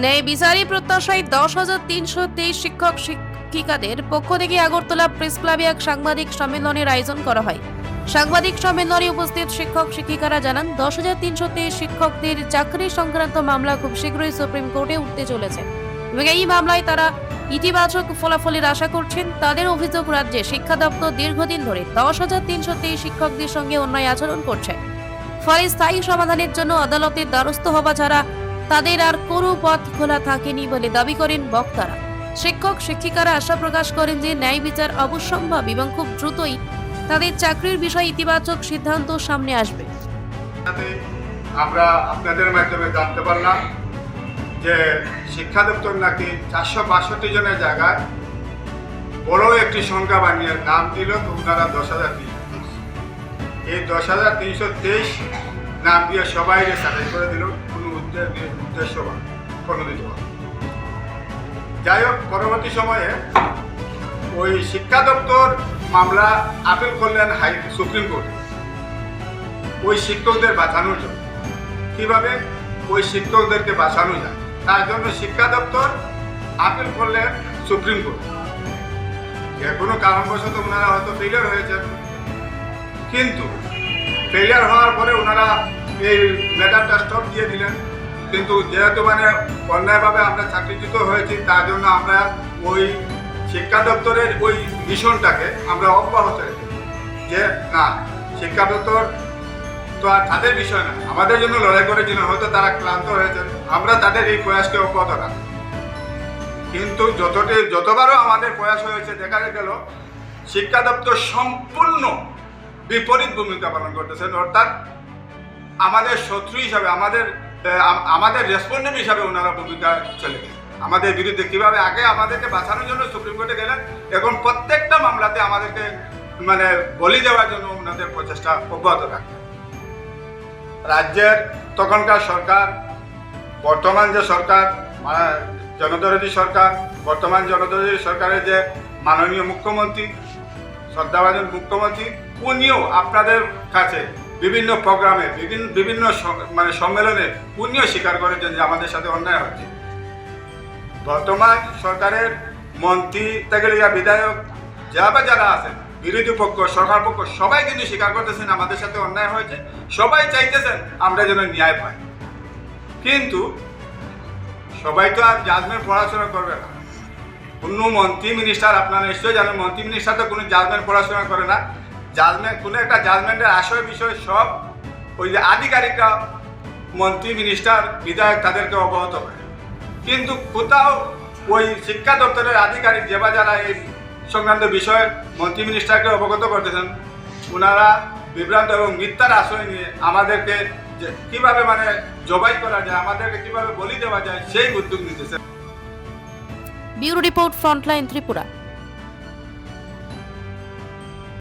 ন্যায় বিচারী প্রত্যাশায় 10,323 শিক্ষক শিক্ষিকাদের পক্ষ থেকে আগরতলা প্রেস ক্লাবে এক সাংবাদিক সম্মেলনের আয়োজন করা হয়। সাংবাদিক সম্মেলনে উপস্থিত শিক্ষক শিক্ষিকারা জানান 10,323 শিক্ষকদের চাকরি সংক্রান্ত মামলা খুব শীঘ্রই সুপ্রিম কোর্টে উঠতে চলেছে এবং এই মামলায় তারা ইতিবাচক ফলাফলের আশা করছেন। তাদের অভিযোগ, রাজ্যে শিক্ষা দপ্তর দীর্ঘদিন ধরে 10,323 শিক্ষকদের সঙ্গে অন্যায় আচরণ করছে, ফলে স্থায়ী সমাধানের জন্য আদালতের দ্বারস্থ হওয়া ছাড়া তাদের আর কোনো পথ খোলা থাকেনি বলে দাবি করেন বক্তারা। শিক্ষক শিক্ষিকারা আশা প্রকাশ করেন যে ন্যায় বিচার অবশ্যম্ভাবী এবং খুব দ্রুতই তাদের চাকরির বিষয়ে ইতিবাচক সিদ্ধান্ত সামনে আসবে। আমরা আপনাদের মাধ্যমে জানতে পারলাম যে শিক্ষা দপ্তর নাকি 462 জনের জায়গায় বড় একটি সংখ্যা বানিয়ে নাম দিল ওনারা 10,323। এই 10,323 নাম দিয়ে সবাই সার্ভে করে দিল, কোনো উদ্দেশ্য প্রণোদিত। যাই হোক, পরবর্তী সময়ে ওই শিক্ষা দপ্তর মামলা আপিল করলেন সুপ্রিম কোর্টে ওই শিক্ষকদের বাঁচানোর জন্য। কিভাবে ওই শিক্ষকদেরকে বাঁচানো যায় তার জন্য শিক্ষা দপ্তর আপিল করলেন সুপ্রিম কোর্টে। যে কোনো কারণবশত ওনারা হয়তো ফেলিয়ার হয়েছেন, কিন্তু ফেলিয়ার হওয়ার পরে ওনারা এই ম্যাটারটা স্টপ দিয়ে দিলেন। কিন্তু যেহেতু অন্যায়ভাবে আমরা চাকরিচ্যুত হয়েছি, তার জন্য আমরা ওই শিক্ষা দপ্তরের ওই মিশনটাকে আমরা অব্যাহত রেখে যে না, শিক্ষা দপ্তর তো আর তাদের বিষয় না, আমাদের জন্য লড়াই করেছিলেন, হয়তো তারা ক্লান্ত হয়েছেন, আমরা তাদের এই প্রয়াসকে অব্যাহত রাখি। কিন্তু যতবারও আমাদের প্রয়াস হয়েছে, দেখা গেল শিক্ষা দপ্তর সম্পূর্ণ বিপরীত ভূমিকা পালন করতেছেন। অর্থাৎ আমাদের শত্রু হিসাবে, আমাদের রেসপন্ডেন্ট হিসাবে ওনারা ভূমিকা চলে গেছে আমাদের বিরুদ্ধে। কিভাবে আগে আমাদেরকে বাঁচানোর জন্য সুপ্রিম কোর্টে গেলেন, এখন প্রত্যেকটা মামলাতে আমাদেরকে বলি দেওয়ার জন্য ওনাদের প্রচেষ্টা অব্যাহত রাখেন। রাজ্যের তখনকার সরকার, বর্তমান যে সরকার জনদরদী সরকার, বর্তমান জনদরদী সরকারের যে মাননীয় মুখ্যমন্ত্রী, শ্রদ্ধাভাজন মুখ্যমন্ত্রী, উনিও আপনাদের কাছে বিভিন্ন প্রোগ্রামে, বিভিন্ন সম্মেলনে উনিও স্বীকার করেছেন যে আমাদের সাথে অন্যায় হচ্ছে। বর্তমান সরকারের মন্ত্রী থেকে বিধায়ক যারা আছেন, বিরোধী পক্ষ, সরকার পক্ষ, সবাই কিন্তু স্বীকার করতেছেন আমাদের সাথে অন্যায় হয়েছে। সবাই চাইতেছেন আমরা যেন ন্যায় পাই। কিন্তু সবাই তো আর জাজমেন্ট পড়াশোনা করবে না। কোনো মন্ত্রী মিনিস্টার, আপনারা নিশ্চয়ই জানেন, মন্ত্রী মিনিস্টার তো কোনো জাজমেন্ট পড়াশোনা করে না। কোনো একটা জাজমেন্টের আশয় বিষয় সব ওই যে আধিকারিকরা, মন্ত্রী মিনিস্টার বিধায়ক, তাদেরকে অবগত করে। কিন্তু কোথাও ওই শিক্ষা দপ্তরের আধিকারিক যারা এই সংক্রান্ত বিষয়ে মন্ত্রী মিনিস্টারকে অবগত করতেছেন, ওনারা বিভ্রান্ত এবং মিথ্যার আশ্রয় নিয়ে আমাদেরকে কিভাবে জবাই করা যায়, আমাদেরকে কিভাবে বলি দেওয়া যায়, সেই উদ্যোগ নিতেছে। Bureau report, frontline Tripura.